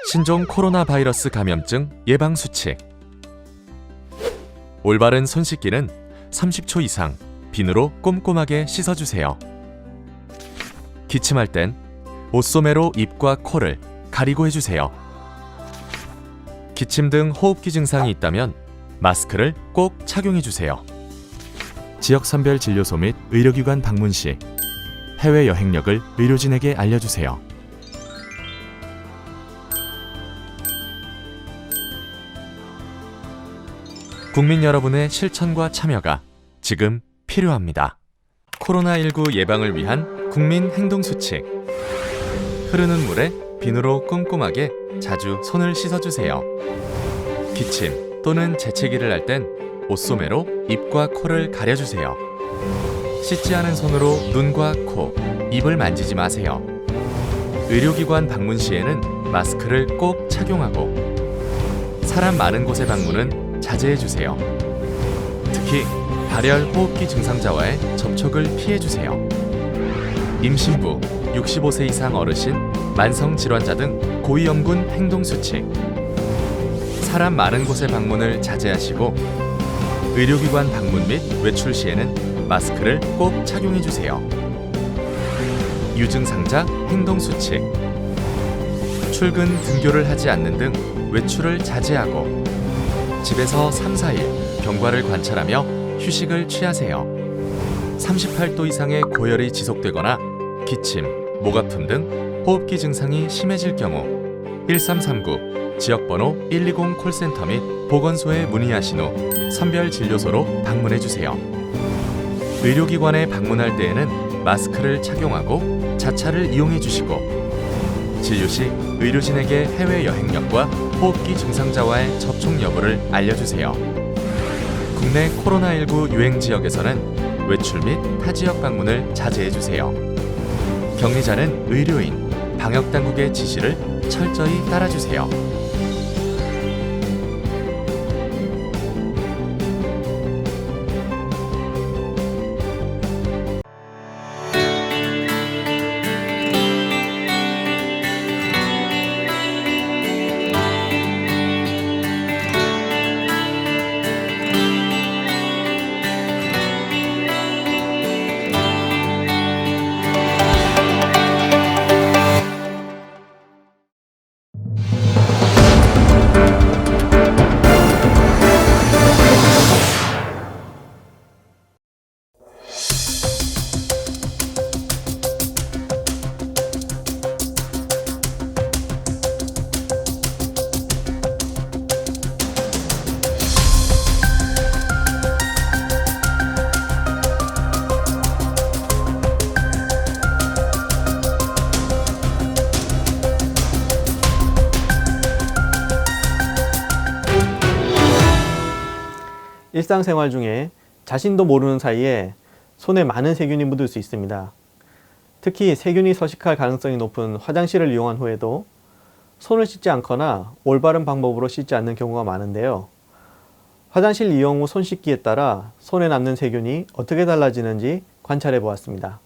신종 코로나 바이러스 감염증 예방 수칙. 올바른 손 씻기는 30초 이상 비누로 꼼꼼하게 씻어주세요. 기침할 땐 옷소매로 입과 코를 가리고 해주세요. 기침 등 호흡기 증상이 있다면 마스크를 꼭 착용해주세요. 지역선별 진료소 및 의료기관 방문 시 해외 여행력을 의료진에게 알려주세요. 국민 여러분의 실천과 참여가 지금 필요합니다. 코로나19 예방을 위한 국민 행동수칙. 흐르는 물에 비누로 꼼꼼하게 자주 손을 씻어주세요. 기침 또는 재채기를 할 땐 옷소매로 입과 코를 가려주세요. 씻지 않은 손으로 눈과 코, 입을 만지지 마세요. 의료기관 방문 시에는 마스크를 꼭 착용하고 사람 많은 곳의 방문은 자제해주세요. 특히 발열 호흡기 증상자와의 접촉을 피해주세요. 임신부, 65세 이상 어르신, 만성질환자 등 고위험군 행동수칙. 사람 많은 곳의 방문을 자제하시고 의료기관 방문 및 외출 시에는 마스크를 꼭 착용해주세요. 유증상자 행동수칙. 출근, 등교를 하지 않는 등 외출을 자제하고 집에서 3-4일 경과를 관찰하며 휴식을 취하세요. 38도 이상의 고열이 지속되거나 기침, 목 아픔 등 호흡기 증상이 심해질 경우 1339 지역번호 120 콜센터 및 보건소에 문의하신 후 선별진료소로 방문해주세요. 의료기관에 방문할 때에는 마스크를 착용하고 자차를 이용해주시고 진료 시 의료진에게 해외 여행력과 호흡기 증상자와의 접촉 여부를 알려주세요. 국내 코로나19 유행 지역에서는 외출 및 타 지역 방문을 자제해주세요. 격리자는 의료인, 방역당국의 지시를 철저히 따라주세요. 일상생활 중에 자신도 모르는 사이에 손에 많은 세균이 묻을 수 있습니다. 특히 세균이 서식할 가능성이 높은 화장실을 이용한 후에도 손을 씻지 않거나 올바른 방법으로 씻지 않는 경우가 많은데요. 화장실 이용 후 손 씻기에 따라 손에 남는 세균이 어떻게 달라지는지 관찰해 보았습니다.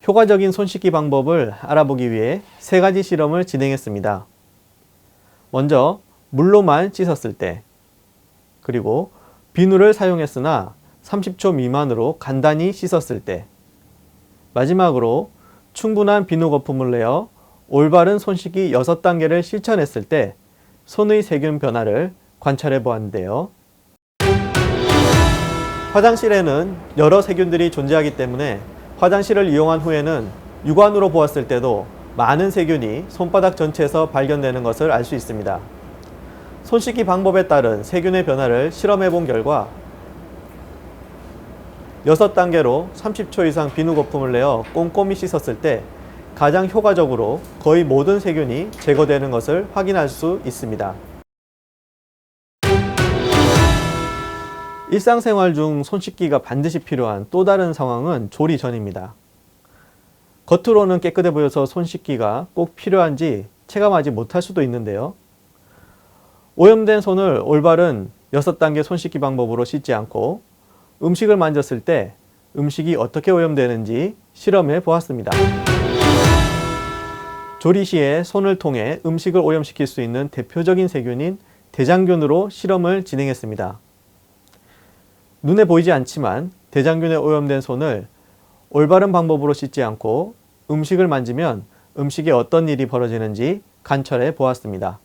효과적인 손 씻기 방법을 알아보기 위해 3가지 실험을 진행했습니다. 먼저 물로만 씻었을 때, 그리고 비누를 사용했으나 30초 미만으로 간단히 씻었을 때, 마지막으로 충분한 비누 거품을 내어 올바른 손 씻기 6단계를 실천했을 때 손의 세균 변화를 관찰해 보았는데요. 화장실에는 여러 세균들이 존재하기 때문에 화장실을 이용한 후에는 육안으로 보았을 때도 많은 세균이 손바닥 전체에서 발견되는 것을 알 수 있습니다. 손 씻기 방법에 따른 세균의 변화를 실험해 본 결과 6단계로 30초 이상 비누 거품을 내어 꼼꼼히 씻었을 때 가장 효과적으로 거의 모든 세균이 제거되는 것을 확인할 수 있습니다. 일상생활 중 손 씻기가 반드시 필요한 또 다른 상황은 조리 전입니다. 겉으로는 깨끗해 보여서 손 씻기가 꼭 필요한지 체감하지 못할 수도 있는데요. 오염된 손을 올바른 6단계 손 씻기 방법으로 씻지 않고 음식을 만졌을 때 음식이 어떻게 오염되는지 실험해 보았습니다. 조리 시에 손을 통해 음식을 오염시킬 수 있는 대표적인 세균인 대장균으로 실험을 진행했습니다. 눈에 보이지 않지만 대장균에 오염된 손을 올바른 방법으로 씻지 않고 음식을 만지면 음식에 어떤 일이 벌어지는지 관찰해 보았습니다.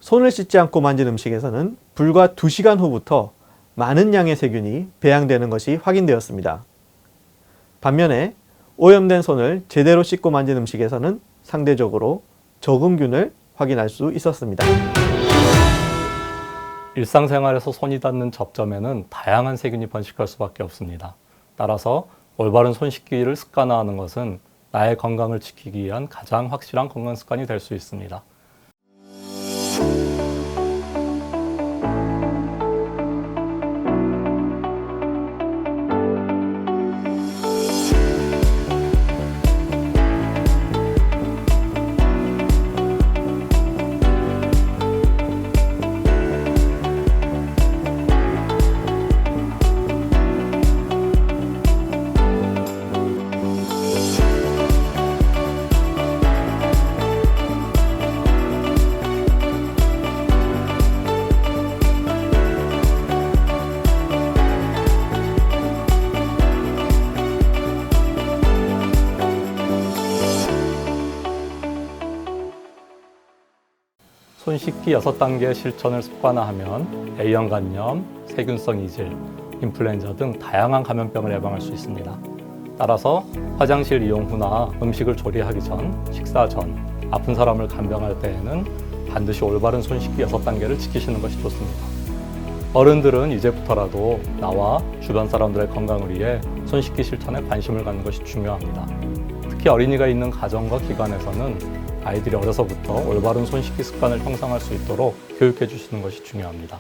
손을 씻지 않고 만진 음식에서는 불과 2시간 후부터 많은 양의 세균이 배양되는 것이 확인되었습니다. 반면에 오염된 손을 제대로 씻고 만진 음식에서는 상대적으로 적은 균을 확인할 수 있었습니다. 일상생활에서 손이 닿는 접점에는 다양한 세균이 번식할 수밖에 없습니다. 따라서 올바른 손 씻기를 습관화하는 것은 나의 건강을 지키기 위한 가장 확실한 건강 습관이 될 수 있습니다. 손 씻기 6단계 실천을 습관화하면 A형 간염, 세균성 이질, 인플루엔자 등 다양한 감염병을 예방할 수 있습니다. 따라서 화장실 이용 후나 음식을 조리하기 전, 식사 전, 아픈 사람을 간병할 때에는 반드시 올바른 손 씻기 6단계를 지키시는 것이 좋습니다. 어른들은 이제부터라도 나와 주변 사람들의 건강을 위해 손 씻기 실천에 관심을 갖는 것이 중요합니다. 특히 어린이가 있는 가정과 기관에서는 아이들이 어려서부터 올바른 손 씻기 습관을 형성할 수 있도록 교육해 주시는 것이 중요합니다.